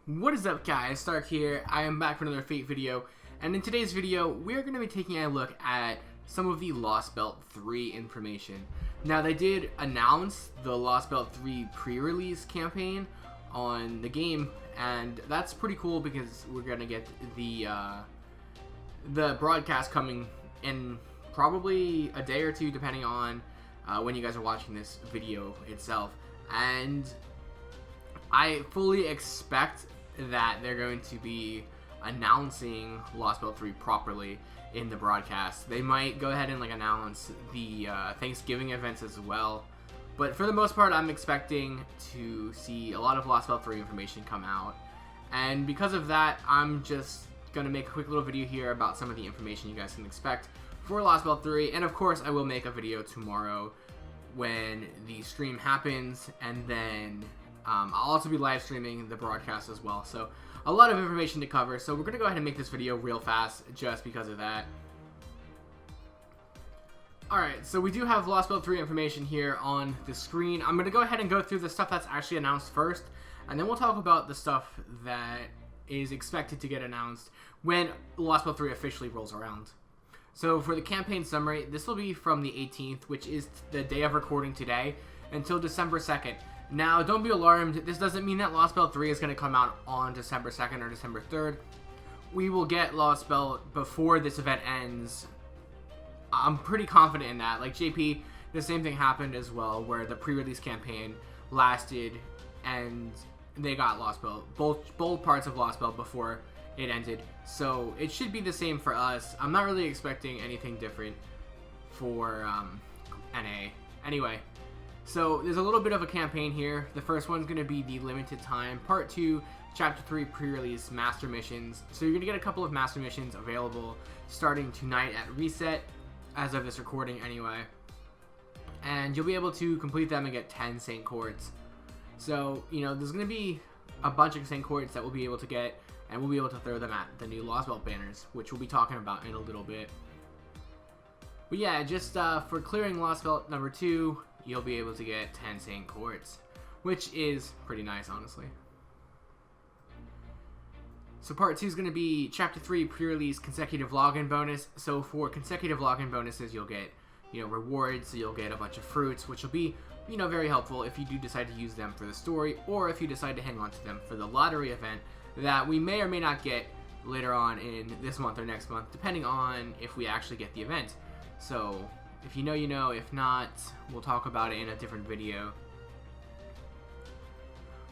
What is up, guys? Stark here. I am back for another Fate video, and in today's video we are going to be taking a look at some of the Lostbelt 3 information. Now, they did announce the Lostbelt 3 pre-release campaign on the game, and that's pretty cool because we're going to get the broadcast coming in probably a day or two, depending on when you guys are watching this video itself. And I fully expect that they're going to be announcing Lostbelt 3 properly in the broadcast. They might go ahead and announce the Thanksgiving events as well. But for the most part, I'm expecting to see a lot of Lostbelt 3 information come out. And because of that, I'm just going to make a quick little video here about some of the information you guys can expect for Lostbelt 3. And of course, I will make a video tomorrow when the stream happens, and then I'll also be live streaming the broadcast as well. So a lot of information to cover. So we're going to go ahead and make this video real fast just because of that. Alright, so we do have Lostbelt 3 information here on the screen. I'm going to go ahead and go through the stuff that's actually announced first, and then we'll talk about the stuff that is expected to get announced when Lostbelt 3 officially rolls around. So for the campaign summary, this will be from the 18th, which is the day of recording today, until December 2nd. Now, don't be alarmed. This doesn't mean that Lostbelt 3 is going to come out on December 2nd or December 3rd. We will get Lostbelt before this event ends. I'm pretty confident in that. Like JP, the same thing happened as well, where the pre-release campaign lasted and they got Lostbelt, both parts of Lostbelt before it ended. So it should be the same for us. I'm not really expecting anything different for NA. Anyway, so there's a little bit of a campaign here. The first one's going to be the limited time Part 2 Chapter 3 pre-release master missions. So you're going to get a couple of master missions available starting tonight at reset, as of this recording anyway. And you'll be able to complete them and get 10 Saint Cords. So, you know, there's going to be a bunch of Saint Cords that we'll be able to get, and we'll be able to throw them at the new Lostbelt banners, which we'll be talking about in a little bit. But yeah, just for clearing Lostbelt number 2, you'll be able to get 10 Saint Cords, which is pretty nice, honestly. So Part 2 is going to be Chapter 3 pre-release consecutive login bonus. So for consecutive login bonuses, you'll get, rewards. So you'll get a bunch of fruits, which will be, very helpful if you do decide to use them for the story, or if you decide to hang on to them for the lottery event that we may or may not get later on in this month or next month, depending on if we actually get the event. So if you know, you know. If not, we'll talk about it in a different video.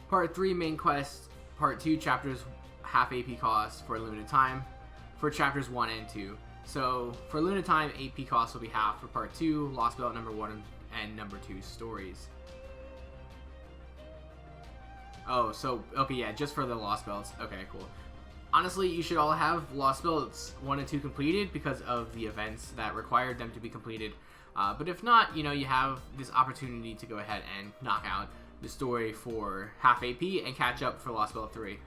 Part 3 main quest, Part 2 chapters half AP cost for a limited time for chapters 1 and 2. So for limited time, AP cost will be half for Part 2, Lostbelt number 1 and number 2 stories. Oh, so, okay, yeah, just for the Lostbelts. Okay, cool. Honestly, you should all have Lostbelts 1 and 2 completed because of the events that required them to be completed. But if not, you have this opportunity to go ahead and knock out the story for half AP and catch up for Lostbelt 3.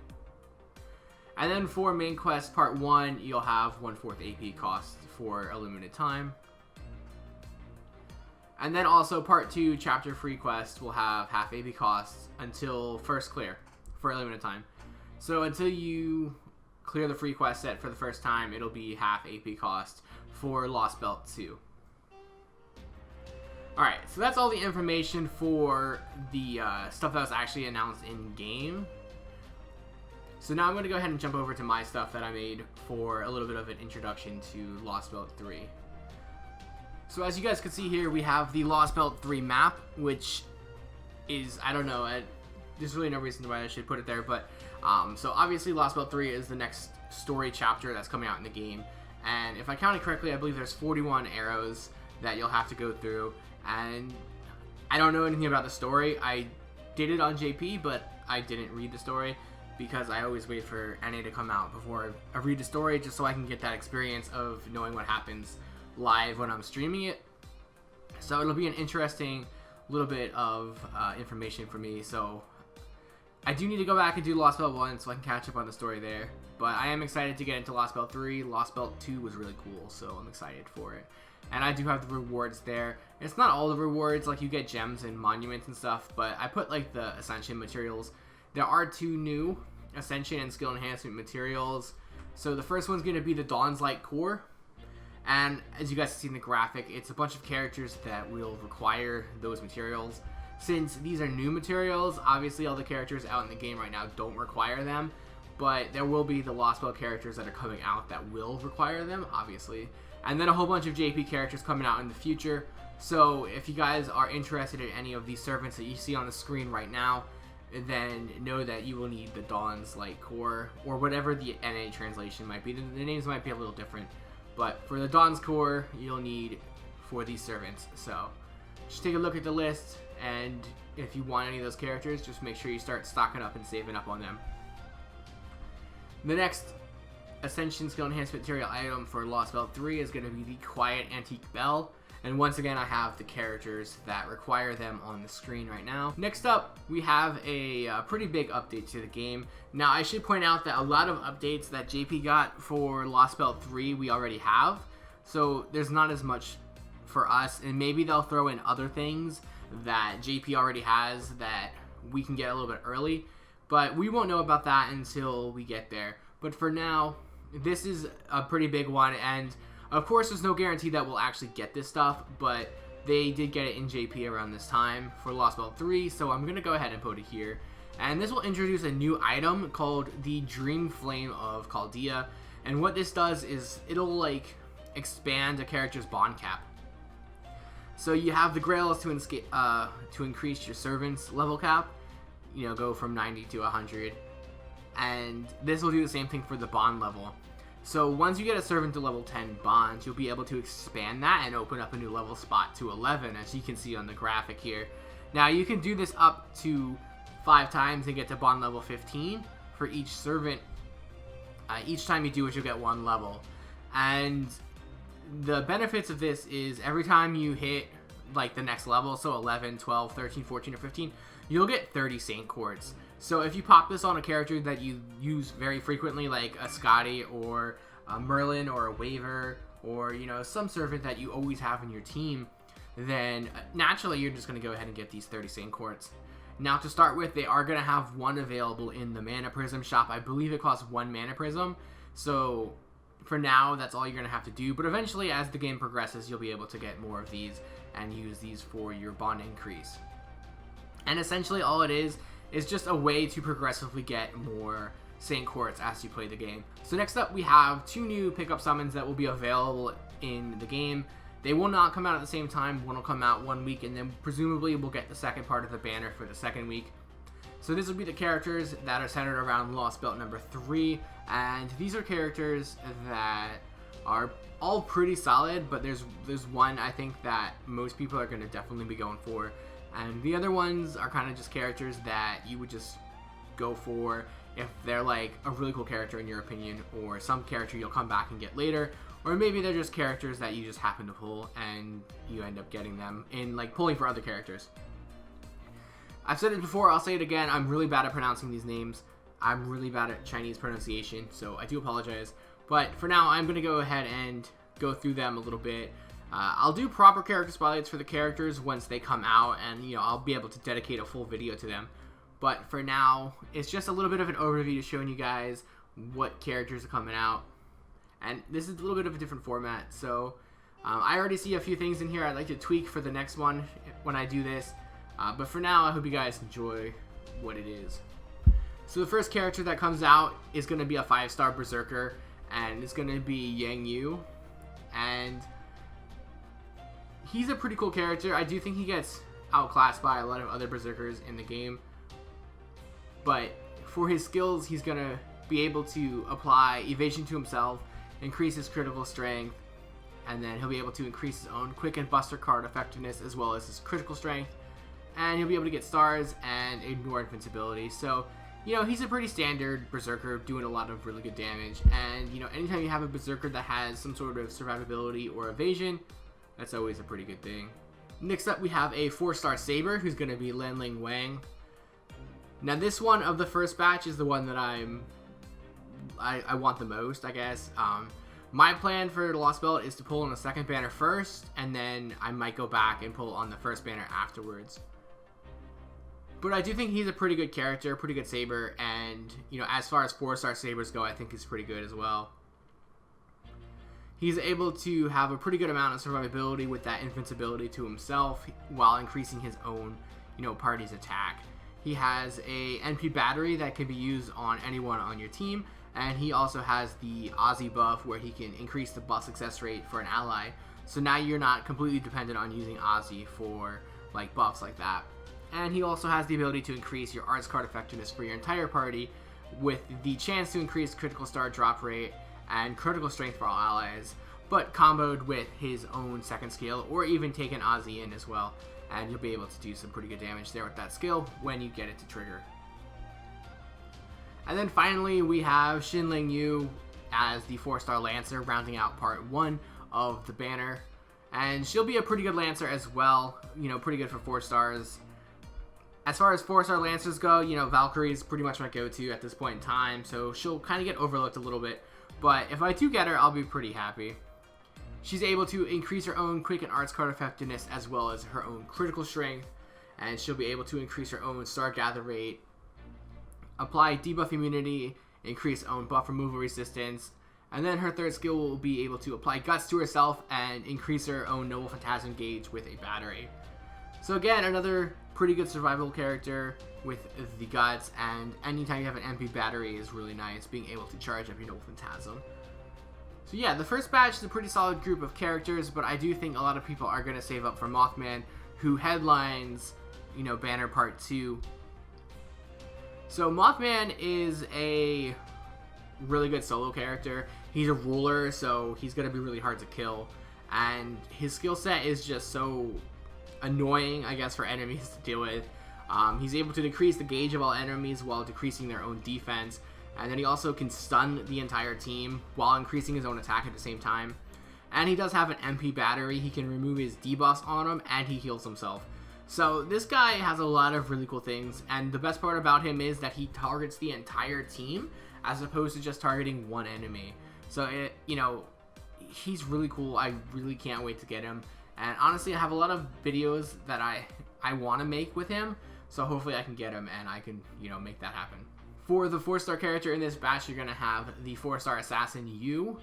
And then for main quest Part 1, you'll have 1/4 AP cost for a limited time. And then also Part 2 chapter free quest will have half AP costs until first clear for a limited time. So until you clear the free quest set for the first time, it'll be half AP cost for Lostbelt 2. Alright, so that's all the information for the stuff that was actually announced in-game. So now I'm going to go ahead and jump over to my stuff that I made for a little bit of an introduction to Lostbelt 3. So as you guys can see here, we have the Lostbelt 3 map, which is, I don't know, there's really no reason why I should put it there, but so obviously Lostbelt 3 is the next story chapter that's coming out in the game, and if I counted correctly, I believe there's 41 arrows that you'll have to go through, and I don't know anything about the story. I did it on JP, but I didn't read the story because I always wait for NA to come out before I read the story, just so I can get that experience of knowing what happens live when I'm streaming it. So it'll be an interesting little bit of information for me. So I do need to go back and do Lostbelt 1 so I can catch up on the story there. But I am excited to get into Lostbelt 3. Lostbelt 2 was really cool, so I'm excited for it. And I do have the rewards there. It's not all the rewards, like you get gems and monuments and stuff, but I put like the Ascension materials. There are 2 new Ascension and Skill Enhancement materials. So the first one's going to be the Dawn's Light Core. And as you guys see in the graphic, it's a bunch of characters that will require those materials. Since these are new materials, obviously all the characters out in the game right now don't require them. But there will be the Lostbelt characters that are coming out that will require them, obviously. And then a whole bunch of JP characters coming out in the future. So if you guys are interested in any of these servants that you see on the screen right now, then know that you will need the Dawn's Light Core, or whatever the NA translation might be. The names might be a little different. But for the Dawn's Core, you'll need for these servants. So just take a look at the list, and if you want any of those characters, just make sure you start stocking up and saving up on them. The next Ascension Skill Enhancement material item for Lostbelt 3 is going to be the Quiet Antique Bell. And once again, I have the characters that require them on the screen right now. Next up, we have a pretty big update to the game. Now, I should point out that a lot of updates that JP got for Lostbelt 3 we already have. So there's not as much for us, and maybe they'll throw in other things that JP already has that we can get a little bit early. But we won't know about that until we get there. But for now, this is a pretty big one, and of course, there's no guarantee that we'll actually get this stuff, but they did get it in JP around this time for Lostbelt 3, so I'm going to go ahead and put it here. And this will introduce a new item called the Dream Flame of Caldea, and what this does is it'll, like, expand a character's bond cap. So you have the Grails to increase your servant's level cap, you know, go from 90 to 100, and this will do the same thing for the bond level. So once you get a servant to level 10 bond, you'll be able to expand that and open up a new level spot to 11, as you can see on the graphic here. Now you can do this up to 5 times and get to bond level 15 for each servant. Each time you do it, you'll get 1 level. And the benefits of this is every time you hit like the next level, so 11, 12, 13, 14, or 15, you'll get 30 Saint Quartz. So if you pop this on a character that you use very frequently, like a Scotty or a Merlin or a Waver, or, you know, some servant that you always have in your team, then naturally you're just going to go ahead and get these 30 Saint Quartz. Now to start with, they are going to have one available in the Mana Prism shop. I believe it costs 1 Mana Prism. So for now, that's all you're going to have to do. But eventually, as the game progresses, you'll be able to get more of these and use these for your bond increase. And essentially all it is just a way to progressively get more Saint Quartz as you play the game. So next up, we have 2 new pickup summons that will be available in the game. They will not come out at the same time. One will come out 1 week, and then presumably we'll get the second part of the banner for the second week. So this will be the characters that are centered around Lostbelt number 3, and these are characters that are all pretty solid, but there's one I think that most people are going to definitely be going for. And the other ones are kind of just characters that you would just go for if they're like a really cool character in your opinion, or some character you'll come back and get later, or maybe they're just characters that you just happen to pull and you end up getting them in, like, pulling for other characters. I've said it before, I'll say it again, I'm really bad at pronouncing these names. I'm really bad at Chinese pronunciation, so I do apologize. But for now, I'm going to go ahead and go through them a little bit. I'll do proper character spotlights for the characters once they come out, and, you know, I'll be able to dedicate a full video to them. But for now, it's just a little bit of an overview showing you guys what characters are coming out. And this is a little bit of a different format, so I already see a few things in here I'd like to tweak for the next one when I do this. But for now, I hope you guys enjoy what it is. So the first character that comes out is going to be a 5-star Berserker, and it's going to be Yang Yu. And he's a pretty cool character. I do think he gets outclassed by a lot of other Berserkers in the game. But for his skills, he's going to be able to apply evasion to himself, increase his critical strength, and then he'll be able to increase his own quick and buster card effectiveness as well as his critical strength. And he'll be able to get stars and ignore invincibility. So, you know, he's a pretty standard Berserker doing a lot of really good damage. And, you know, anytime you have a Berserker that has some sort of survivability or evasion, that's always a pretty good thing. Next up, we have a 4-star Saber, who's going to be Lin Ling Wang. Now, this one of the first batch is the one that I want the most, I guess. My plan for the Lostbelt is to pull on the second banner first, and then I might go back and pull on the first banner afterwards. But I do think he's a pretty good character, pretty good saber, and, you know, as far as 4-star sabers go, I think he's pretty good as well. He's able to have a pretty good amount of survivability with that invincibility to himself while increasing his own, you know, party's attack. He has a NP battery that can be used on anyone on your team, and he also has the Aussie buff where he can increase the buff success rate for an ally. So now you're not completely dependent on using Aussie for like buffs like that. And he also has the ability to increase your arts card effectiveness for your entire party with the chance to increase critical star drop rate and critical strength for all allies, but comboed with his own second skill, or even take an Aussie in as well, and you'll be able to do some pretty good damage there with that skill when you get it to trigger. And then finally we have Shin Ling Yoo as the 4-star Lancer, rounding out part 1 of the banner. And she'll be a pretty good Lancer as well, you know, pretty good for 4 stars. As far as 4-star Lancers go, you know, Valkyrie's pretty much my go-to at this point in time, so she'll kind of get overlooked a little bit. But if I do get her, I'll be pretty happy. She's able to increase her own quick and arts card effectiveness as well as her own critical strength, and she'll be able to increase her own star gather rate, apply debuff immunity, increase own buff removal resistance, and then her third skill will be able to apply guts to herself and increase her own noble phantasm gauge with a battery. So again, another pretty good survival character with the guts, and anytime you have an MP battery is really nice, being able to charge up your noble phantasm. So yeah, the first batch is a pretty solid group of characters, but I do think a lot of people are going to save up for Mothman, who headlines, you know, Banner Part 2. So Mothman is a really good solo character. He's a ruler, so he's going to be really hard to kill, and his skill set is just so annoying, I guess, for enemies to deal with. He's able to decrease the gauge of all enemies while decreasing their own defense, and then he also can stun the entire team while increasing his own attack at the same time. And he does have an MP battery. He can remove his debuffs on him, and he heals himself. So this guy has a lot of really cool things, and the best part about him is that he targets the entire team as opposed to just targeting one enemy. So you know, he's really cool. I really can't wait to get him. And honestly, I have a lot of videos that I want to make with him, so hopefully I can get him and I can, you know, make that happen. For the 4-star character in this batch, you're going to have the 4-star assassin Yoo,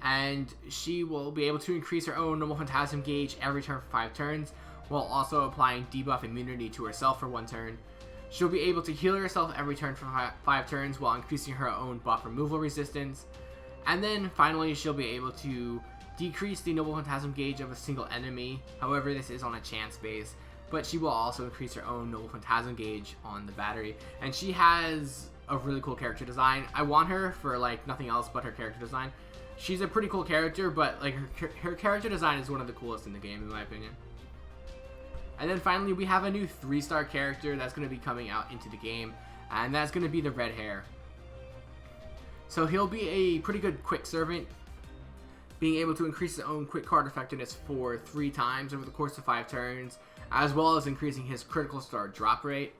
and she will be able to increase her own noble phantasm gauge every turn for 5 turns, while also applying debuff immunity to herself for 1 turn. She'll be able to heal herself every turn for 5 turns while increasing her own buff removal resistance. And then finally, she'll be able to decrease the noble phantasm gauge of a single enemy. However, this is on a chance base, but she will also increase her own noble phantasm gauge on the battery. And she has a really cool character design. I want her for like nothing else but her character design. She's a pretty cool character, but like her character design is one of the coolest in the game, in my opinion. And then finally, we have a new 3-star character that's going to be coming out into the game, and that's going to be the Red Hair. So he'll be a pretty good quick servant, being able to increase his own quick card effectiveness for 3 times over the course of 5 turns, as well as increasing his critical star drop rate.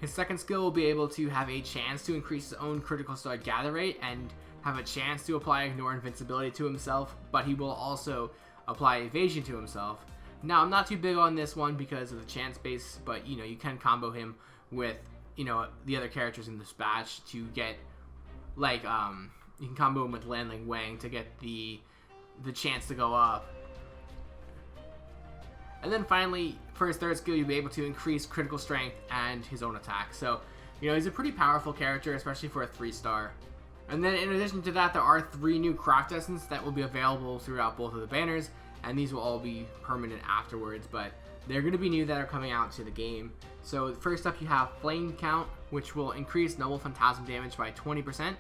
His second skill will be able to have a chance to increase his own critical star gather rate and have a chance to apply ignore invincibility to himself, but he will also apply evasion to himself. Now, I'm not too big on this one because of the chance base, but you know, you can combo him with, you know, the other characters in this batch to get, like, you can combo him with Lin Ling Wang to get the chance to go up. And then finally, for his third skill, you'll be able to increase critical strength and his own attack. So, you know, he's a pretty powerful character, especially for a 3-star. And then in addition to that, there are 3 new craft essence that will be available throughout both of the banners, and these will all be permanent afterwards, but they're going to be new that are coming out to the game. So first up, you have Flame Count, which will increase Noble Phantasm damage by 20%,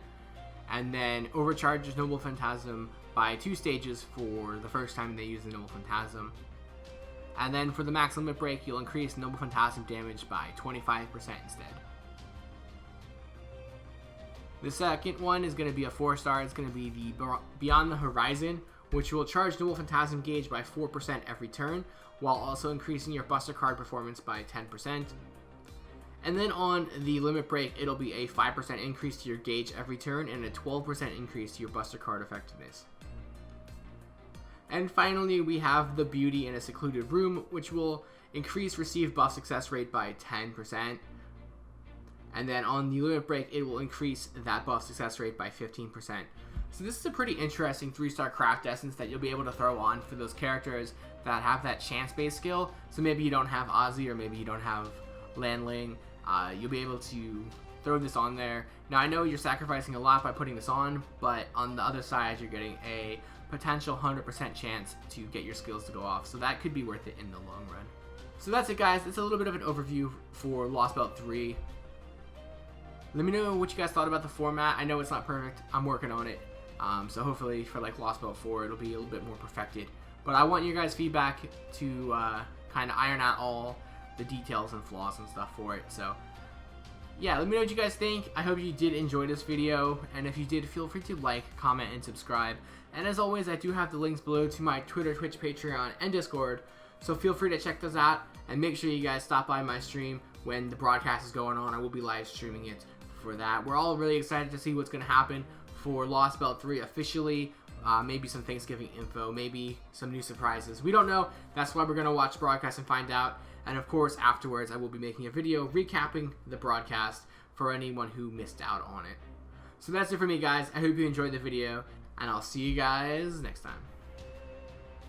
and then overcharges Noble Phantasm by 2 stages for the first time they use the Noble Phantasm. And then for the Max Limit Break, you'll increase Noble Phantasm damage by 25% instead. The second one is going to be a 4-star. It's going to be the Beyond the Horizon, which will charge Noble Phantasm gauge by 4% every turn, while also increasing your Buster card performance by 10%. And then on the Limit Break, it'll be a 5% increase to your gauge every turn and a 12% increase to your Buster card effectiveness. And finally, we have the Beauty in a Secluded Room, which will increase received buff success rate by 10. And then on the limit break, it will increase that buff success rate by 15%. So this is a pretty interesting 3-star craft essence that you'll be able to throw on for those characters that have that chance-based skill. So maybe you don't have Ozzy, or maybe you don't have Lin Ling. You'll be able to throw this on there. Now I know you're sacrificing a lot by putting this on, but on the other side you're getting a potential 100% chance to get your skills to go off. So that could be worth it in the long run. So that's it, guys. It's a little bit of an overview for Lostbelt 3. Let me know what you guys thought about the format. I know it's not perfect. I'm working on it. So hopefully for like Lostbelt 4, it'll be a little bit more perfected. But I want your guys' feedback to kind of iron out all the details and flaws and stuff for it. So yeah, let me know what you guys think. I hope you did enjoy this video. And if you did, feel free to like, comment, and subscribe. And as always, I do have the links below to my Twitter, Twitch, Patreon, and Discord. So feel free to check those out. And make sure you guys stop by my stream when the broadcast is going on. I will be live streaming it for that. We're all really excited to see what's going to happen for Lostbelt 3 officially. Maybe some Thanksgiving info, maybe some new surprises. We don't know. That's why we're going to watch the broadcast and find out. And of course, afterwards, I will be making a video recapping the broadcast for anyone who missed out on it. So that's it for me, guys. I hope you enjoyed the video, and I'll see you guys next time.